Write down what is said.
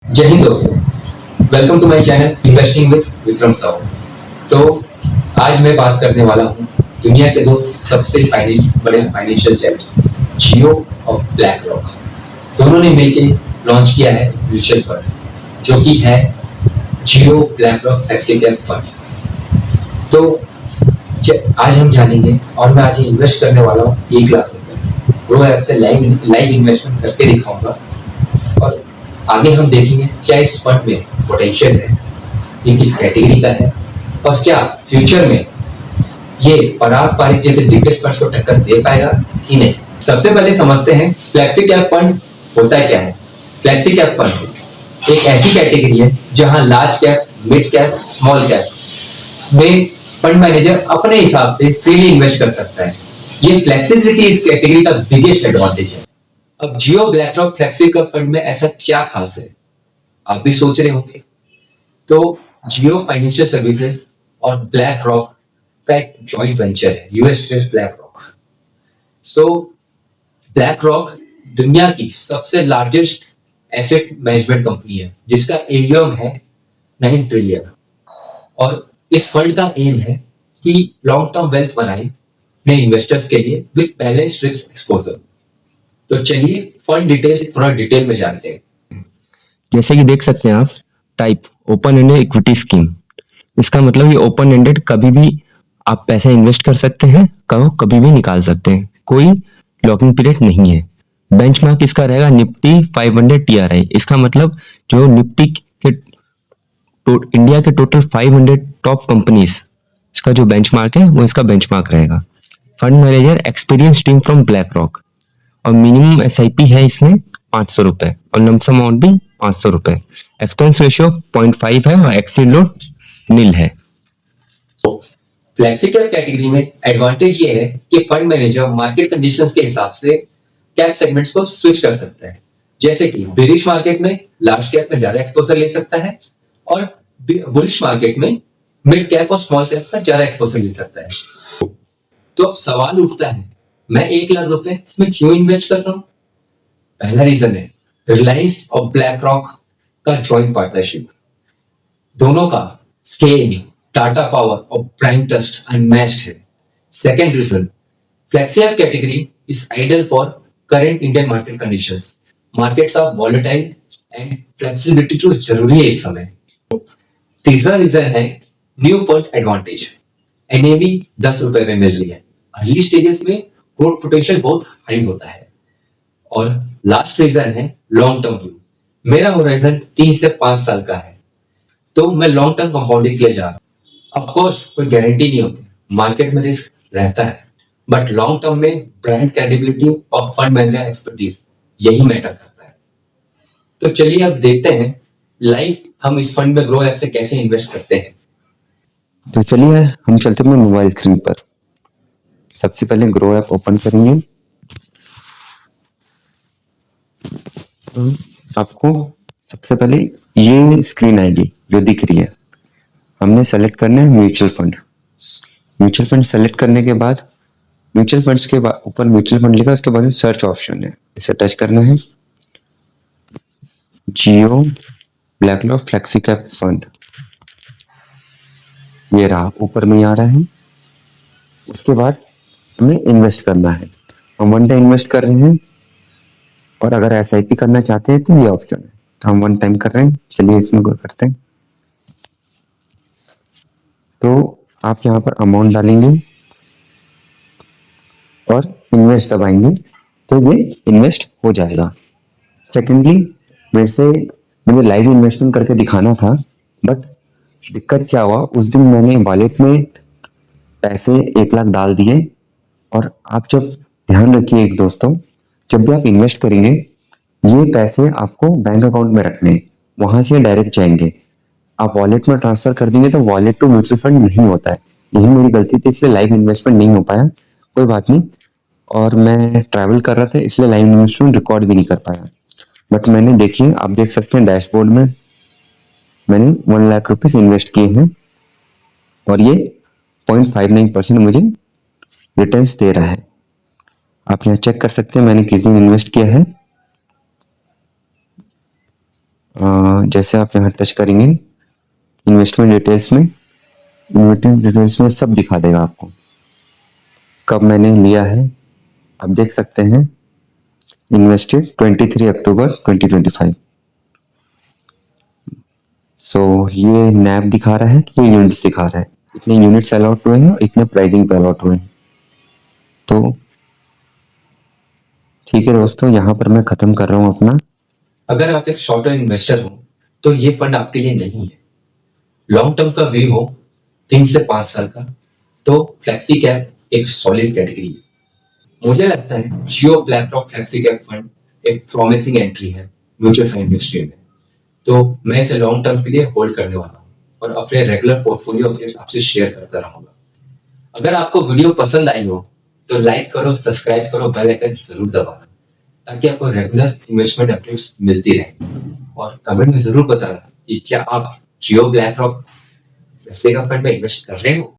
जय हिंद दोस्तों, welcome to my channel investing with Vikram Sahu. तो आज मैं बात करने वाला हूँ दुनिया के दो सबसे बड़े फाइनेंशियल जेंट्स जियो और ब्लैक रॉक। दोनों ने मिलकर लॉन्च किया है म्यूचुअल फंड जो कि है Jio BlackRock flexi cap fund. तो आज हम जानेंगे और मैं आज इन्वेस्ट करने वाला हूँ 1 लाख रुपए। ग्रो ऐप से लाइव इन्वेस्टमेंट करके दिखाऊंगा और आगे हम देखेंगे क्या इस फंड में पोटेंशियल है, ये किस कैटेगरी का है और क्या फ्यूचर में ये पराग पारिक जैसे दिग्गज फंड को टक्कर दे पाएगा कि नहीं। सबसे पहले समझते हैं फ्लेक्सी कैप फंड होता क्या है। फ्लेक्सी कैप फंड एक ऐसी कैटेगरी है जहां large cap, mid cap, small cap में फंड मैनेजर अपने हिसाब से फ्रीली इन्वेस्ट कर सकता है। ये फ्लेक्सिबिलिटी इस कैटेगरी का बिगेस्ट एडवांटेज है। अब Jio BlackRock flexi cap fund में ऐसा क्या खास है, आप भी सोच रहे होंगे। तो जियो फाइनेंशियल सर्विसेज और ब्लैक रॉक का एक जॉइंट वेंचर है, US based black rock. So black rock दुनिया की सबसे लार्जेस्ट एसेट मैनेजमेंट कंपनी है जिसका एयूएम है 9 ट्रिलियन। और इस फंड का एम है कि लॉन्ग टर्म वेल्थ बनाए नए इन्वेस्टर्स के लिए विद बैलेंस्ड रिस्क एक्सपोजर। तो चलिए फंड डिटेल्स थोड़ा डिटेल में जानते हैं। जैसे कि देख सकते हैं आप, type open ended equity scheme. इसका मतलब ये ओपन एंडेड, कभी भी आप पैसा इन्वेस्ट कर सकते हैं, कभी भी निकाल सकते हैं, कोई लॉकिंग पीरियड नहीं है। बेंचमार्क इसका रहेगा निफ्टी 500 टीआरआई। इसका मतलब जो निफ्टी के इंडिया के टोटल 500 टॉप कंपनीज, इसका जो बेंचमार्क है वो इसका बेंचमार्क रहेगा। Fund manager experience team from black rock और मिनिमम एसआईपी है इसमें 500 रुपए और लमसम अमाउंट भी 500 रुपए। एक्सपेंस रेशियो 0.5 है और एक्सिट लोड नील है। फ्लेक्सी कैप कैटेगरी में एडवांटेज ये है कि फंड मैनेजर मार्केट कंडीशंस के हिसाब से कैप सेगमेंट्स को स्विच कर सकता है। जैसे कि बेरिश मार्केट में लार्ज कैप में ज्यादा एक्सपोजर ले सकता है और बुलिश मार्केट में मिड कैप और स्मॉल कैप पर ज्यादा एक्सपोजर ले सकता है। तो अब सवाल उठता है, मैं 1 लाख रुपए इसमें क्यों इन्वेस्ट कर रहा हूं। पहला रीजन है रिलायंस और ब्लैक रॉक का जॉइंट पार्टनरशिप। दोनों का स्केल, टाटा पावर और ब्रांड ट्रस्ट अनमैच्ड है। Second reason, flexi cap category is ideal for current Indian market conditions. Markets are volatile and flexibility तो जरूरी है इस समय। तीसरा रीजन है न्यू फंड एडवांटेज। एनएवी 10 रुपए में मिल रही है। अर्ली स्टेजेस में ग्रोथ पोटेंशियल बहुत हाई होता है। और लास्ट रीजन है लॉन्ग टर्म व्यू। मेरा होराइजन 3 से 5 साल का है, तो मैं लॉन्ग टर्म कंपाउंडिंग के लिए जा रहा हूँ। ऑफ कोर्स कोई गारंटी नहीं होती, मार्केट में रिस्क रहता है, बट लॉन्ग टर्म में ब्रांड क्रेडिबिलिटी और फंड मैनेजर एक्सपर्टीज यही मैटर करता है। तो चलिए अब देखते हैं लाइव हम इस फंड में ग्रो ऐप से कैसे इन्वेस्ट करते हैं। तो चलिए हम चलते हैं मोबाइल स्क्रीन पर। सबसे पहले ग्रो ऐप ओपन करेंगे। आपको सबसे पहले ये स्क्रीन आएगी जो दिख रही है। हमने सेलेक्ट करना है mutual fund. Mutual fund select करने के बाद म्यूचुअल फंड्स के ऊपर म्यूचुअल फंड लिखा, उसके बाद में सर्च ऑप्शन है, इसे टच करना है। Jio BlackRock flexi cap fund, ये रहा, ऊपर में आ रहा है। उसके बाद हमें इन्वेस्ट करना है। हम 1 टाइम इन्वेस्ट कर रहे हैं और अगर एसआईपी करना चाहते हैं तो ये ऑप्शन है। तो हम 1 टाइम कर रहे हैं, चलिए इसमें गो करते हैं। तो आप यहाँ पर अमाउंट डालेंगे और इन्वेस्ट दबाएंगे तो ये इन्वेस्ट हो जाएगा। सेकेंडली, मुझे लाइव इन्वेस्टमेंट करके दिखाना था, बट दिक्कत क्या हुआ, उस दिन मैंने वॉलेट में पैसे 1 लाख डाल दिए। और आप जब ध्यान रखिए एक दोस्तों, जब भी आप इन्वेस्ट करेंगे ये पैसे आपको बैंक अकाउंट में रखने हैं, वहां से डायरेक्ट जाएंगे। आप वॉलेट में ट्रांसफर कर देंगे तो वॉलेट टू म्यूचुअल फंड नहीं होता है। यही मेरी गलती थी, इसलिए लाइव इन्वेस्टमेंट नहीं हो पाया। कोई बात नहीं, और मैं ट्रैवल कर रहा था इसलिए लाइव इन्वेस्टमेंट रिकॉर्ड भी नहीं कर पाया। बट मैंने, देखिए आप देख सकते हैं डैशबोर्ड में मैंने 1 लाख रुपीज इन्वेस्ट किए हैं और ये 0.59% मुझे रिटर्न्स दे रहा है। आप यहाँ चेक कर सकते हैं मैंने किस दिन इन्वेस्ट किया है जैसे आप यहाँ टच करेंगे इन्वेस्टमेंट डिटेल्स में सब दिखा देगा आपको, कब मैंने लिया है। आप देख सकते हैं इन्वेस्टेड 23 अक्टूबर 2025। सो ये नैप दिखा रहा है, ये यूनिट्स दिखा रहा है, इतने यूनिट्स अलॉट हुए हैं, इतने प्राइसिंग पे अलॉट हुए हैं। तो ठीक है दोस्तों, यहाँ पर मैं खत्म कर रहा हूँ अपना। अगर आप एक शॉर्ट टर्म इन्वेस्टर हो तो ये फंड आपके लिए नहीं है। लॉन्ग टर्म का व्यू हो 3 से 5 साल का, तो फ्लेक्सी कैप एक सॉलिड कैटेगरी है। मुझे लगता है Jio BlackRock flexi cap fund एक प्रॉमिसिंग एंट्री है म्यूचुअल फंड इंडस्ट्री में। तो मैं इसे लॉन्ग टर्म के लिए होल्ड करने वाला हूँ और अपने रेगुलर पोर्टफोलियो के आपसे शेयर करता रहूंगा। अगर आपको वीडियो पसंद आई हो तो लाइक करो, सब्सक्राइब करो, बेल आइकन जरूर दबाना ताकि आपको रेगुलर इन्वेस्टमेंट अपडेट्स मिलती रहे। और कमेंट में जरूर बताना कि क्या आप जियो ब्लैक रॉक का फंड में इन्वेस्ट कर रहे हो।